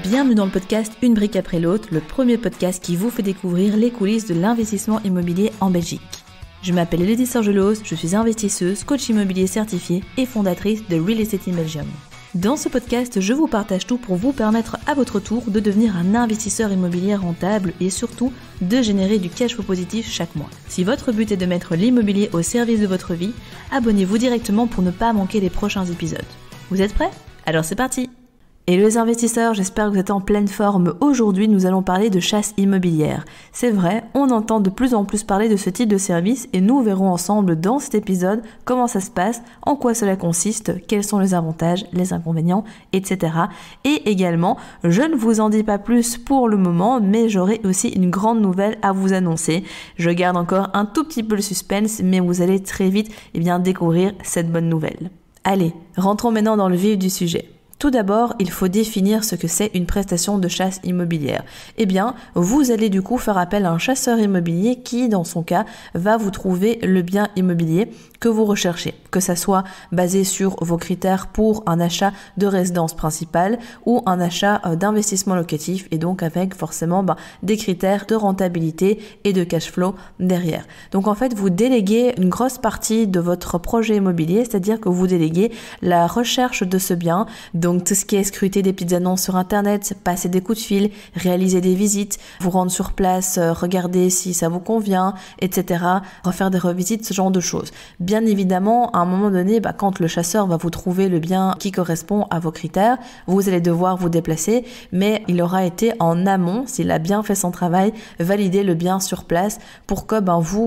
Bienvenue dans le podcast Une brique après l'autre, le premier podcast qui vous fait découvrir les coulisses de l'investissement immobilier en Belgique. Je m'appelle Elodie Sorgelos, je suis investisseuse, coach immobilier certifié et fondatrice de Real Estate in Belgium. Dans ce podcast, je vous partage tout pour vous permettre à votre tour de devenir un investisseur immobilier rentable et surtout de générer du cash flow positif chaque mois. Si votre but est de mettre l'immobilier au service de votre vie, abonnez-vous directement pour ne pas manquer les prochains épisodes. Vous êtes prêts ? Alors c'est parti ! Hello les investisseurs, j'espère que vous êtes en pleine forme. Aujourd'hui, nous allons parler de chasse immobilière. C'est vrai, on entend de plus en plus parler de ce type de service et nous verrons ensemble dans cet épisode comment ça se passe, en quoi cela consiste, quels sont les avantages, les inconvénients, etc. Et également, je ne vous en dis pas plus pour le moment, mais j'aurai aussi une grande nouvelle à vous annoncer. Je garde encore un tout petit peu le suspense, mais vous allez très vite découvrir cette bonne nouvelle. Allez, rentrons maintenant dans le vif du sujet. Tout d'abord, il faut définir ce que c'est une prestation de chasse immobilière. Eh bien, vous allez du coup faire appel à un chasseur immobilier qui, dans son cas, va vous trouver le bien immobilier que vous recherchez, que ça soit basé sur vos critères pour un achat de résidence principale ou un achat d'investissement locatif et donc avec forcément des critères de rentabilité et de cash flow derrière. Donc en fait, vous déléguez une grosse partie de votre projet immobilier, c'est-à-dire que vous déléguez la recherche de ce bien, donc tout ce qui est scruter des petites annonces sur internet, passer des coups de fil, réaliser des visites, vous rendre sur place, regarder si ça vous convient, etc. Refaire des revisites, ce genre de choses. Bien évidemment, à un moment donné, quand le chasseur va vous trouver le bien qui correspond à vos critères, vous allez devoir vous déplacer, mais il aura été en amont, s'il a bien fait son travail, valider le bien sur place pour que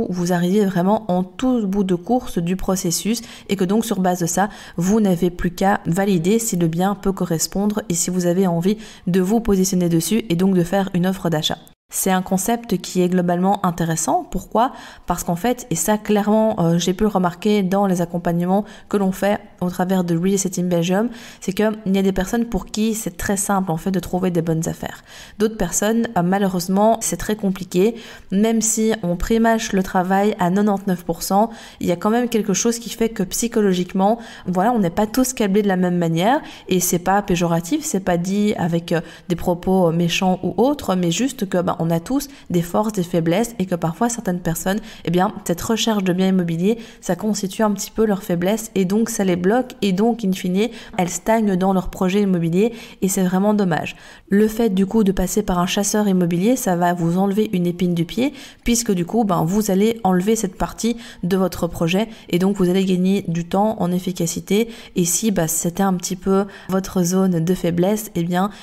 vous arriviez vraiment en tout bout de course du processus et que donc sur base de ça, vous n'avez plus qu'à valider si le bien peut correspondre et si vous avez envie de vous positionner dessus et donc de faire une offre d'achat. C'est un concept qui est globalement intéressant. Pourquoi ? Parce qu'en fait, et ça clairement j'ai pu le remarquer dans les accompagnements que l'on fait au travers de Real Estate in Belgium, c'est qu'il y a des personnes pour qui c'est très simple en fait de trouver des bonnes affaires. D'autres personnes, malheureusement, c'est très compliqué. Même si on prémâche le travail à 99%, il y a quand même quelque chose qui fait que psychologiquement, on n'est pas tous câblés de la même manière et c'est pas péjoratif, c'est pas dit avec des propos méchants ou autres, mais juste que on a tous des forces, des faiblesses et que parfois certaines personnes, cette recherche de biens immobiliers, ça constitue un petit peu leur faiblesse et donc ça les bloque et donc in fine, elles stagnent dans leur projet immobilier et c'est vraiment dommage. Le fait du coup de passer par un chasseur immobilier, ça va vous enlever une épine du pied puisque du coup, vous allez enlever cette partie de votre projet et donc vous allez gagner du temps en efficacité et si c'était un petit peu votre zone de faiblesse,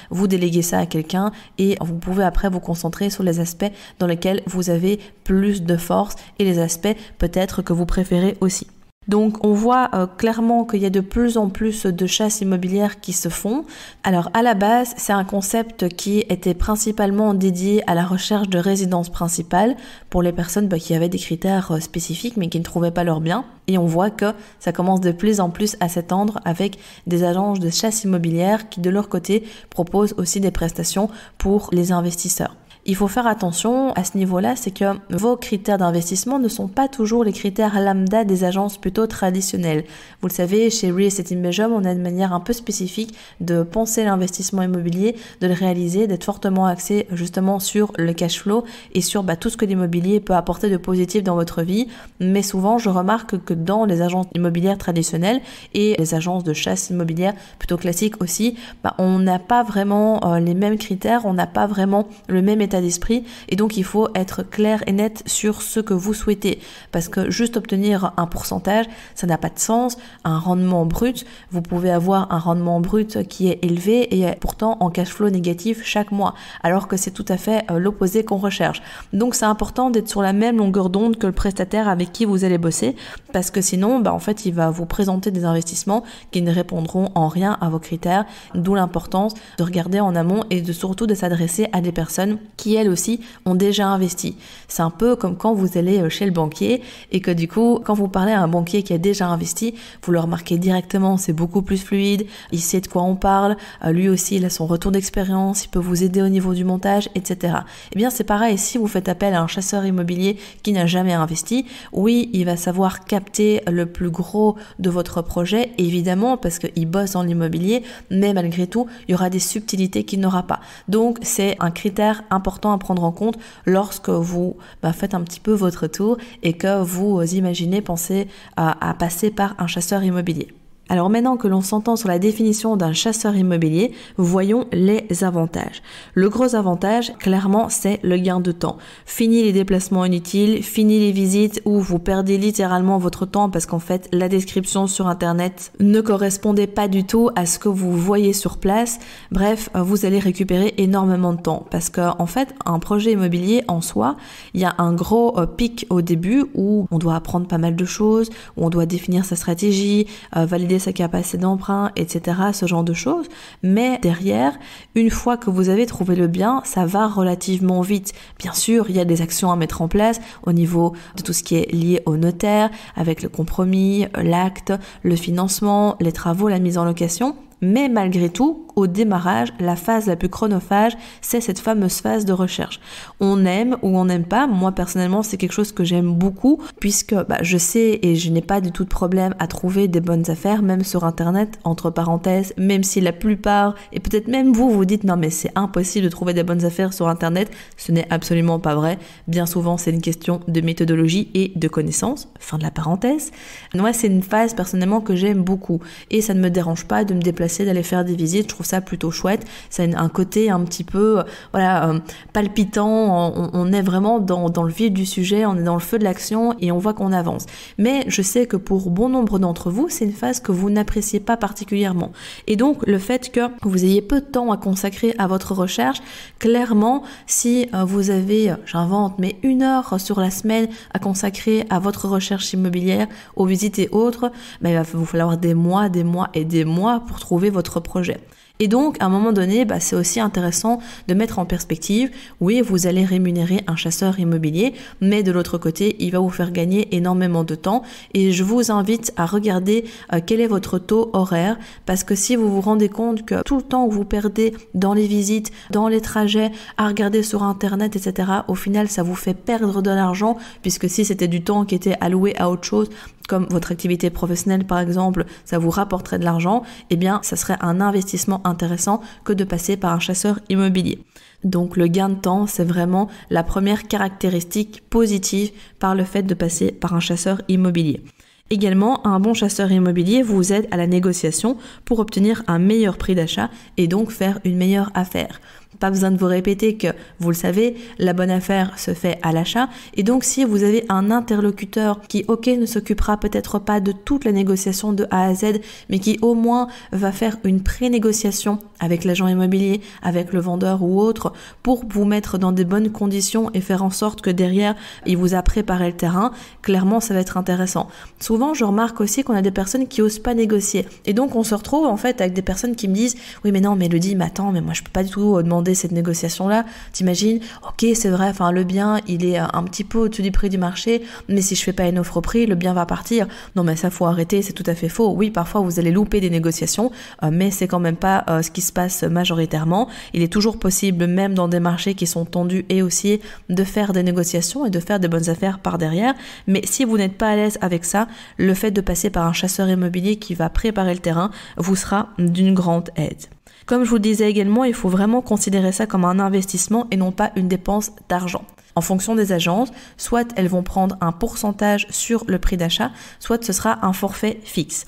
vous déléguez ça à quelqu'un et vous pouvez après vous concentrer sur les aspects dans lesquels vous avez plus de force et les aspects peut-être que vous préférez aussi. Donc on voit clairement qu'il y a de plus en plus de chasses immobilières qui se font. Alors à la base, c'est un concept qui était principalement dédié à la recherche de résidence principale pour les personnes qui avaient des critères spécifiques mais qui ne trouvaient pas leur bien. Et on voit que ça commence de plus en plus à s'étendre avec des agences de chasse immobilière qui de leur côté proposent aussi des prestations pour les investisseurs. Il faut faire attention à ce niveau-là, c'est que vos critères d'investissement ne sont pas toujours les critères lambda des agences plutôt traditionnelles. Vous le savez, chez Real Estate in Belgium, on a une manière un peu spécifique de penser l'investissement immobilier, de le réaliser, d'être fortement axé justement sur le cash flow et sur tout ce que l'immobilier peut apporter de positif dans votre vie. Mais souvent, je remarque que dans les agences immobilières traditionnelles et les agences de chasse immobilière plutôt classiques aussi, on n'a pas vraiment les mêmes critères, on n'a pas vraiment le même état d'esprit et donc il faut être clair et net sur ce que vous souhaitez parce que juste obtenir un pourcentage ça n'a pas de sens. Un rendement brut, vous pouvez avoir un rendement brut qui est élevé et pourtant en cash flow négatif chaque mois alors que c'est tout à fait l'opposé qu'on recherche. Donc c'est important d'être sur la même longueur d'onde que le prestataire avec qui vous allez bosser parce que sinon en fait il va vous présenter des investissements qui ne répondront en rien à vos critères, d'où l'importance de regarder en amont et surtout de s'adresser à des personnes qui qui elles aussi ont déjà investi. C'est un peu comme quand vous allez chez le banquier et que du coup, quand vous parlez à un banquier qui a déjà investi, vous le remarquez directement, c'est beaucoup plus fluide, il sait de quoi on parle, lui aussi il a son retour d'expérience, il peut vous aider au niveau du montage, etc. Eh bien c'est pareil, si vous faites appel à un chasseur immobilier qui n'a jamais investi, oui, il va savoir capter le plus gros de votre projet, évidemment parce qu'il bosse dans l'immobilier, mais malgré tout, il y aura des subtilités qu'il n'aura pas. Donc c'est un critère important à prendre en compte lorsque vous faites un petit peu votre tour et que vous imaginez penser à passer par un chasseur immobilier. Alors maintenant que l'on s'entend sur la définition d'un chasseur immobilier, voyons les avantages. Le gros avantage, clairement, c'est le gain de temps. Fini les déplacements inutiles, fini les visites où vous perdez littéralement votre temps parce qu'en fait, la description sur Internet ne correspondait pas du tout à ce que vous voyez sur place. Bref, vous allez récupérer énormément de temps parce qu'en fait, un projet immobilier en soi, il y a un gros pic au début où on doit apprendre pas mal de choses, où on doit définir sa stratégie, valider sa capacité d'emprunt, etc., ce genre de choses. Mais derrière, une fois que vous avez trouvé le bien, ça va relativement vite. Bien sûr, il y a des actions à mettre en place au niveau de tout ce qui est lié au notaire, avec le compromis, l'acte, le financement, les travaux, la mise en location. Mais malgré tout, au démarrage, la phase la plus chronophage, c'est cette fameuse phase de recherche. On aime ou on n'aime pas. Moi, personnellement, c'est quelque chose que j'aime beaucoup puisque je sais et je n'ai pas du tout de problème à trouver des bonnes affaires, même sur Internet, entre parenthèses, même si la plupart, et peut-être même vous dites non mais c'est impossible de trouver des bonnes affaires sur Internet. Ce n'est absolument pas vrai. Bien souvent, c'est une question de méthodologie et de connaissances. Fin de la parenthèse. Moi, c'est une phase personnellement que j'aime beaucoup et ça ne me dérange pas de me déplacer, d'aller faire des visites. Je trouve ça plutôt chouette. C'est un côté un petit peu palpitant. On est vraiment dans le vif du sujet, on est dans le feu de l'action et on voit qu'on avance. Mais je sais que pour bon nombre d'entre vous, c'est une phase que vous n'appréciez pas particulièrement. Et donc, le fait que vous ayez peu de temps à consacrer à votre recherche, clairement, si vous avez, j'invente, mais 1 heure sur la semaine à consacrer à votre recherche immobilière, aux visites et autres, il va vous falloir des mois et des mois pour trouver votre projet. Et donc, à un moment donné, c'est aussi intéressant de mettre en perspective, oui, vous allez rémunérer un chasseur immobilier, mais de l'autre côté, il va vous faire gagner énormément de temps. Et je vous invite à regarder quel est votre taux horaire, parce que si vous vous rendez compte que tout le temps que vous perdez dans les visites, dans les trajets, à regarder sur Internet, etc., au final, ça vous fait perdre de l'argent, puisque si c'était du temps qui était alloué à autre chose, comme votre activité professionnelle par exemple, ça vous rapporterait de l'argent, eh bien ça serait un investissement intéressant que de passer par un chasseur immobilier. Donc le gain de temps, c'est vraiment la première caractéristique positive par le fait de passer par un chasseur immobilier. Également, un bon chasseur immobilier vous aide à la négociation pour obtenir un meilleur prix d'achat et donc faire une meilleure affaire. Pas besoin de vous répéter que, vous le savez, la bonne affaire se fait à l'achat. Et donc, si vous avez un interlocuteur qui, ne s'occupera peut-être pas de toute la négociation de A à Z, mais qui au moins va faire une pré-négociation avec l'agent immobilier, avec le vendeur ou autre, pour vous mettre dans des bonnes conditions et faire en sorte que derrière, il vous a préparé le terrain, clairement, ça va être intéressant. Souvent, je remarque aussi qu'on a des personnes qui osent pas négocier. Et donc, on se retrouve en fait avec des personnes qui me disent « Oui, mais non, Mélodie, mais attends, mais moi, je peux pas du tout demander cette négociation-là. T'imagines, ok, c'est vrai, le bien, il est un petit peu au-dessus du prix du marché, mais si je fais pas une offre au prix, le bien va partir. Non, mais ça, faut arrêter, c'est tout à fait faux. Oui, parfois, vous allez louper des négociations, mais c'est quand même pas ce qui se passe majoritairement. Il est toujours possible, même dans des marchés qui sont tendus et haussiers, de faire des négociations et de faire des bonnes affaires par derrière. Mais si vous n'êtes pas à l'aise avec ça, le fait de passer par un chasseur immobilier qui va préparer le terrain vous sera d'une grande aide. Comme je vous le disais également, il faut vraiment considérer ça comme un investissement et non pas une dépense d'argent. En fonction des agences, soit elles vont prendre un pourcentage sur le prix d'achat, soit ce sera un forfait fixe.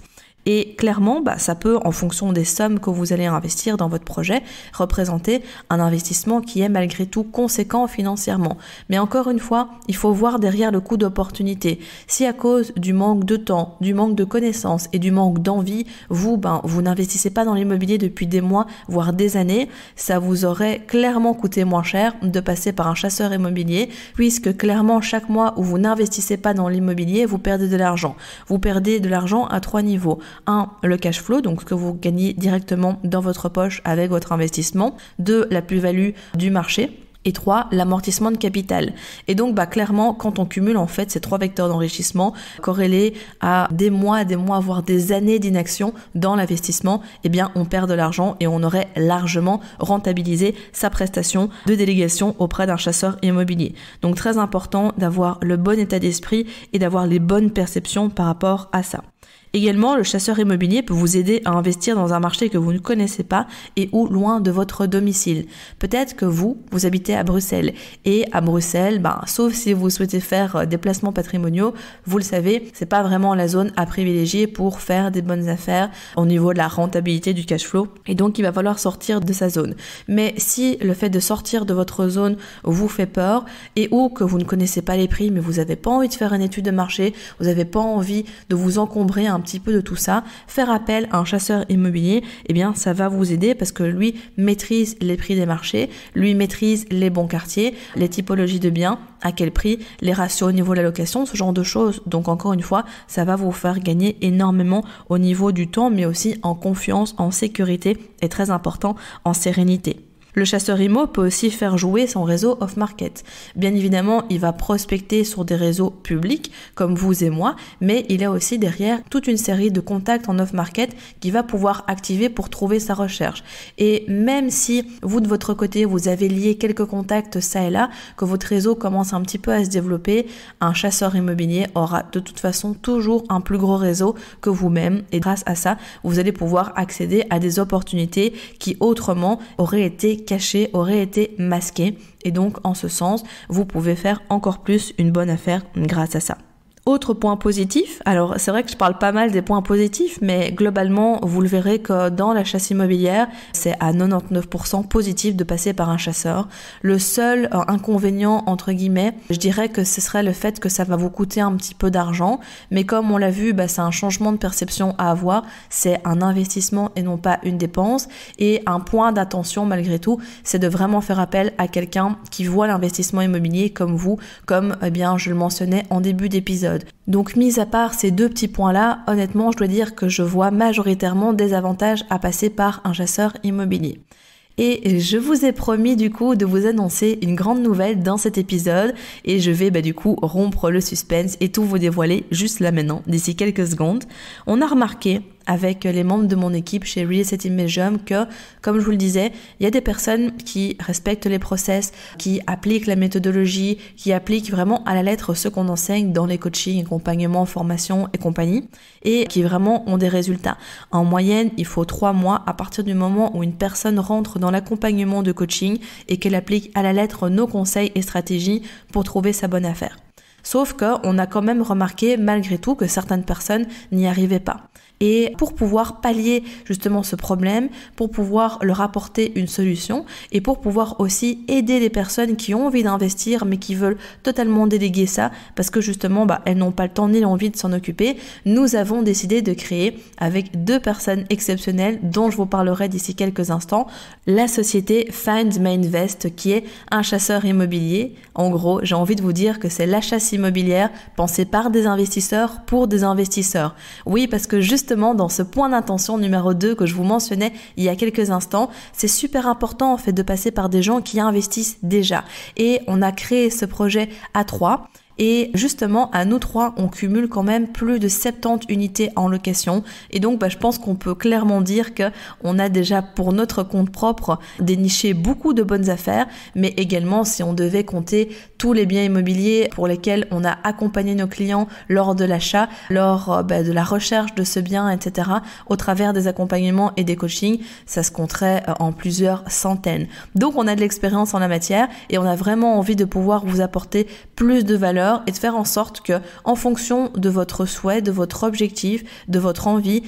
Et clairement, ça peut, en fonction des sommes que vous allez investir dans votre projet, représenter un investissement qui est malgré tout conséquent financièrement. Mais encore une fois, il faut voir derrière le coût d'opportunité. Si à cause du manque de temps, du manque de connaissances et du manque d'envie, vous n'investissez pas dans l'immobilier depuis des mois, voire des années, ça vous aurait clairement coûté moins cher de passer par un chasseur immobilier, puisque clairement, chaque mois où vous n'investissez pas dans l'immobilier, vous perdez de l'argent. Vous perdez de l'argent à 3 niveaux. 1, le cash flow, donc ce que vous gagnez directement dans votre poche avec votre investissement. 2, la plus-value du marché. Et 3, l'amortissement de capital. Et donc, clairement, quand on cumule en fait ces 3 vecteurs d'enrichissement corrélés à des mois, voire des années d'inaction dans l'investissement, eh bien, on perd de l'argent et on aurait largement rentabilisé sa prestation de délégation auprès d'un chasseur immobilier. Donc, très important d'avoir le bon état d'esprit et d'avoir les bonnes perceptions par rapport à ça. Également, le chasseur immobilier peut vous aider à investir dans un marché que vous ne connaissez pas et ou loin de votre domicile. Peut-être que vous habitez à Bruxelles. Et à Bruxelles, sauf si vous souhaitez faire des placements patrimoniaux, vous le savez, c'est pas vraiment la zone à privilégier pour faire des bonnes affaires au niveau de la rentabilité du cash flow. Et donc, il va falloir sortir de sa zone. Mais si le fait de sortir de votre zone vous fait peur et ou que vous ne connaissez pas les prix, mais vous n'avez pas envie de faire une étude de marché, vous n'avez pas envie de vous encombrer un petit peu de tout ça, faire appel à un chasseur immobilier, eh bien ça va vous aider parce que lui maîtrise les prix des marchés, lui maîtrise les bons quartiers, les typologies de biens, à quel prix, les ratios au niveau de la location, ce genre de choses. Donc encore une fois, ça va vous faire gagner énormément au niveau du temps, mais aussi en confiance, en sécurité et très important, en sérénité. Le chasseur IMO peut aussi faire jouer son réseau off-market. Bien évidemment, il va prospecter sur des réseaux publics comme vous et moi, mais il a aussi derrière toute une série de contacts en off-market qu'il va pouvoir activer pour trouver sa recherche. Et même si vous de votre côté, vous avez lié quelques contacts ça et là, que votre réseau commence un petit peu à se développer, un chasseur immobilier aura de toute façon toujours un plus gros réseau que vous-même. Et grâce à ça, vous allez pouvoir accéder à des opportunités qui autrement auraient été cachées, auraient été masquées. Et donc, en ce sens, vous pouvez faire encore plus une bonne affaire grâce à ça. Autre point positif, alors c'est vrai que je parle pas mal des points positifs, mais globalement, vous le verrez que dans la chasse immobilière, c'est à 99% positif de passer par un chasseur. Le seul inconvénient, entre guillemets, je dirais que ce serait le fait que ça va vous coûter un petit peu d'argent, mais comme on l'a vu, c'est un changement de perception à avoir, c'est un investissement et non pas une dépense, et un point d'attention malgré tout, c'est de vraiment faire appel à quelqu'un qui voit l'investissement immobilier comme vous, comme je le mentionnais en début d'épisode. Donc, mis à part ces deux petits points-là, honnêtement, je dois dire que je vois majoritairement des avantages à passer par un chasseur immobilier. Et je vous ai promis du coup de vous annoncer une grande nouvelle dans cet épisode et je vais du coup rompre le suspense et tout vous dévoiler juste là maintenant, d'ici quelques secondes. On a remarqué avec les membres de mon équipe chez Real Estate Belgium que, comme je vous le disais, il y a des personnes qui respectent les process, qui appliquent la méthodologie, qui appliquent vraiment à la lettre ce qu'on enseigne dans les coachings, accompagnements, formations et compagnie, et qui vraiment ont des résultats. En moyenne, il faut 3 mois à partir du moment où une personne rentre dans l'accompagnement de coaching et qu'elle applique à la lettre nos conseils et stratégies pour trouver sa bonne affaire. Sauf qu'on a quand même remarqué malgré tout que certaines personnes n'y arrivaient pas. Et pour pouvoir pallier justement ce problème, pour pouvoir leur apporter une solution et pour pouvoir aussi aider les personnes qui ont envie d'investir mais qui veulent totalement déléguer ça parce que justement elles n'ont pas le temps ni l'envie de s'en occuper, nous avons décidé de créer avec 2 personnes exceptionnelles dont je vous parlerai d'ici quelques instants, la société Find My Invest qui est un chasseur immobilier. En gros, j'ai envie de vous dire que c'est la chasse immobilière pensée par des investisseurs pour des investisseurs. Oui, parce que justement dans ce point d'intention numéro 2 que je vous mentionnais il y a quelques instants, c'est super important en fait de passer par des gens qui investissent déjà. Et on a créé ce projet à 3. Et justement, à nous 3, on cumule quand même plus de 70 unités en location. Et donc, je pense qu'on peut clairement dire qu'on a déjà pour notre compte propre déniché beaucoup de bonnes affaires. Mais également, si on devait compter tous les biens immobiliers pour lesquels on a accompagné nos clients lors de l'achat, lors de la recherche de ce bien, etc., au travers des accompagnements et des coachings, ça se compterait en plusieurs centaines. Donc, on a de l'expérience en la matière et on a vraiment envie de pouvoir vous apporter plus de valeur et de faire en sorte que, en fonction de votre souhait, de votre objectif, de votre envie,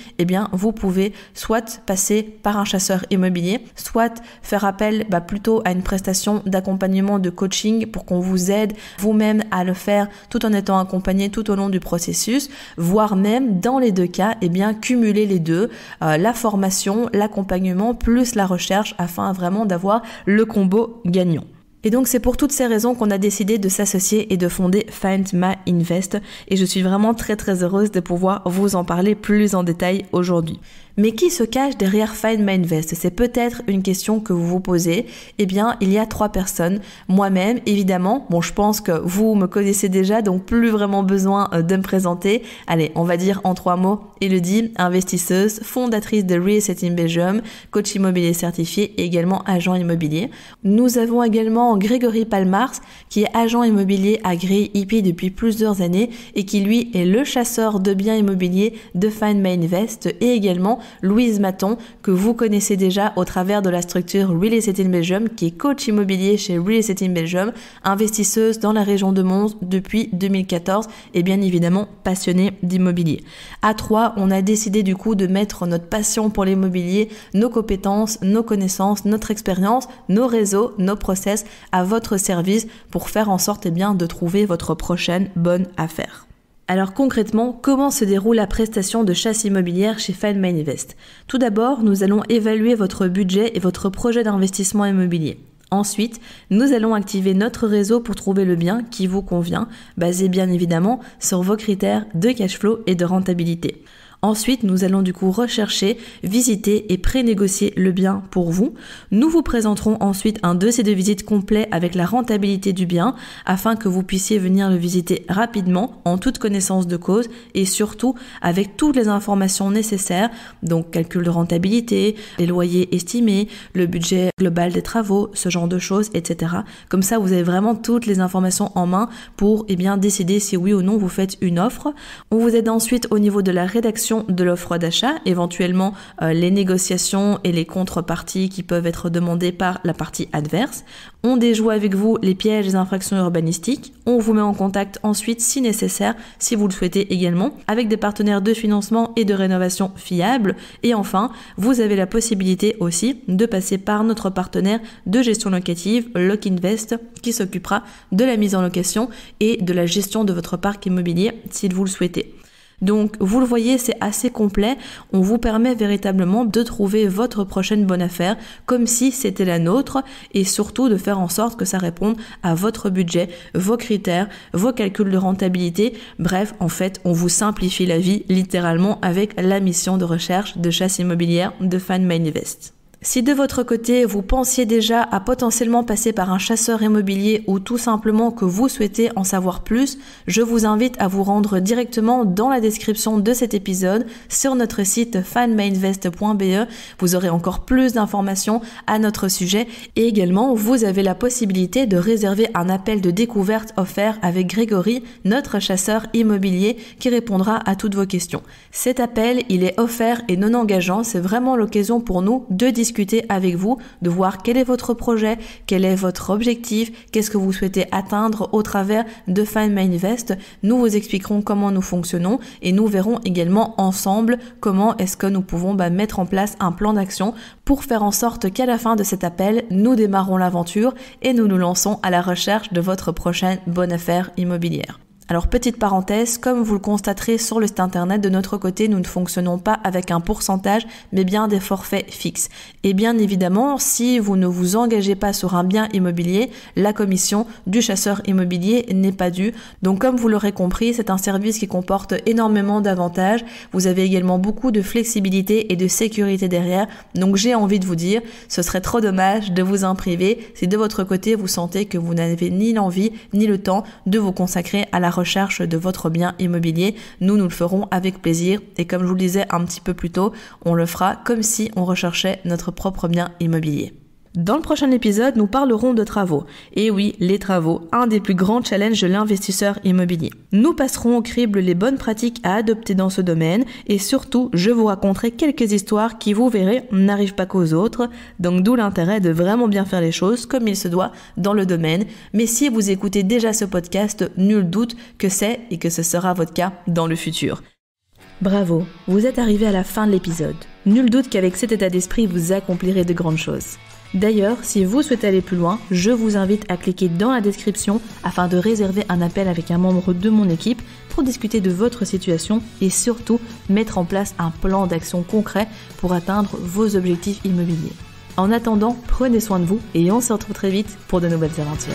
vous pouvez soit passer par un chasseur immobilier, soit faire appel plutôt à une prestation d'accompagnement, de coaching pour qu'on vous aide vous-même à le faire tout en étant accompagné tout au long du processus, voire même dans les 2 cas, cumuler les 2, la formation, l'accompagnement plus la recherche afin vraiment d'avoir le combo gagnant. Et donc c'est pour toutes ces raisons qu'on a décidé de s'associer et de fonder Find My Invest et je suis vraiment très très heureuse de pouvoir vous en parler plus en détail aujourd'hui. Mais qui se cache derrière Find My Invest? C'est peut-être une question que vous vous posez. Eh bien, il y a 3 personnes. Moi-même, évidemment. Bon, je pense que vous me connaissez déjà, donc plus vraiment besoin de me présenter. Allez, on va dire en 3 mots. Élodie, investisseuse, fondatrice de Real Estate in Belgium, coach immobilier certifié et également agent immobilier. Nous avons également Grégory Palmars, qui est agent immobilier agréé IP depuis plusieurs années et qui lui est le chasseur de biens immobiliers de Find My Invest, et également Louise Maton, que vous connaissez déjà au travers de la structure Real Estate in Belgium, qui est coach immobilier chez Real Estate in Belgium, investisseuse dans la région de Mons depuis 2014 et bien évidemment passionnée d'immobilier. À 3, on a décidé du coup de mettre notre passion pour l'immobilier, nos compétences, nos connaissances, notre expérience, nos réseaux, nos process à votre service pour faire en sorte de trouver votre prochaine bonne affaire. Alors concrètement, comment se déroule la prestation de chasse immobilière chez Find My Invest? Tout d'abord, nous allons évaluer votre budget et votre projet d'investissement immobilier. Ensuite, nous allons activer notre réseau pour trouver le bien qui vous convient, basé bien évidemment sur vos critères de cash flow et de rentabilité. Ensuite, nous allons du coup rechercher, visiter et pré-négocier le bien pour vous. Nous vous présenterons ensuite un dossier de visite complet avec la rentabilité du bien afin que vous puissiez venir le visiter rapidement, en toute connaissance de cause et surtout avec toutes les informations nécessaires, donc calcul de rentabilité, les loyers estimés, le budget global des travaux, ce genre de choses, etc. Comme ça, vous avez vraiment toutes les informations en main pour décider si oui ou non vous faites une offre. On vous aide ensuite au niveau de la rédaction de l'offre d'achat, éventuellement les négociations et les contreparties qui peuvent être demandées par la partie adverse. On déjoue avec vous les pièges des infractions urbanistiques. On vous met en contact ensuite si nécessaire, si vous le souhaitez également, avec des partenaires de financement et de rénovation fiables. Et enfin, vous avez la possibilité aussi de passer par notre partenaire de gestion locative, LocInvest, qui s'occupera de la mise en location et de la gestion de votre parc immobilier si vous le souhaitez. Donc, vous le voyez, c'est assez complet. On vous permet véritablement de trouver votre prochaine bonne affaire comme si c'était la nôtre et surtout de faire en sorte que ça réponde à votre budget, vos critères, vos calculs de rentabilité. Bref, en fait, on vous simplifie la vie littéralement avec la mission de recherche de chasse immobilière de Find My Invest. Si de votre côté, vous pensiez déjà à potentiellement passer par un chasseur immobilier ou tout simplement que vous souhaitez en savoir plus, je vous invite à vous rendre directement dans la description de cet épisode sur notre site findmyinvest.be. Vous aurez encore plus d'informations à notre sujet et également vous avez la possibilité de réserver un appel de découverte offert avec Grégory, notre chasseur immobilier qui répondra à toutes vos questions. Cet appel, il est offert et non engageant, c'est vraiment l'occasion pour nous de discuter avec vous, de voir quel est votre projet, quel est votre objectif, qu'est-ce que vous souhaitez atteindre au travers de Find My Invest. Nous vous expliquerons comment nous fonctionnons et nous verrons également ensemble comment est-ce que nous pouvons mettre en place un plan d'action pour faire en sorte qu'à la fin de cet appel, nous démarrons l'aventure et nous nous lançons à la recherche de votre prochaine bonne affaire immobilière. Alors petite parenthèse, comme vous le constaterez sur le site internet, de notre côté, nous ne fonctionnons pas avec un pourcentage, mais bien des forfaits fixes. Et bien évidemment, si vous ne vous engagez pas sur un bien immobilier, la commission du chasseur immobilier n'est pas due. Donc comme vous l'aurez compris, c'est un service qui comporte énormément d'avantages. Vous avez également beaucoup de flexibilité et de sécurité derrière. Donc j'ai envie de vous dire, ce serait trop dommage de vous en priver si de votre côté vous sentez que vous n'avez ni l'envie ni le temps de vous consacrer à la recherche de votre bien immobilier. Nous le ferons avec plaisir et comme je vous le disais un petit peu plus tôt, on le fera comme si on recherchait notre propre bien immobilier. Dans le prochain épisode, nous parlerons de travaux. Et oui, les travaux, un des plus grands challenges de l'investisseur immobilier. Nous passerons au crible les bonnes pratiques à adopter dans ce domaine et surtout, je vous raconterai quelques histoires qui, vous verrez, n'arrivent pas qu'aux autres. Donc d'où l'intérêt de vraiment bien faire les choses comme il se doit dans le domaine. Mais si vous écoutez déjà ce podcast, nul doute que c'est et que ce sera votre cas dans le futur. Bravo, vous êtes arrivé à la fin de l'épisode. Nul doute qu'avec cet état d'esprit, vous accomplirez de grandes choses. D'ailleurs, si vous souhaitez aller plus loin, je vous invite à cliquer dans la description afin de réserver un appel avec un membre de mon équipe pour discuter de votre situation et surtout mettre en place un plan d'action concret pour atteindre vos objectifs immobiliers. En attendant, prenez soin de vous et on se retrouve très vite pour de nouvelles aventures.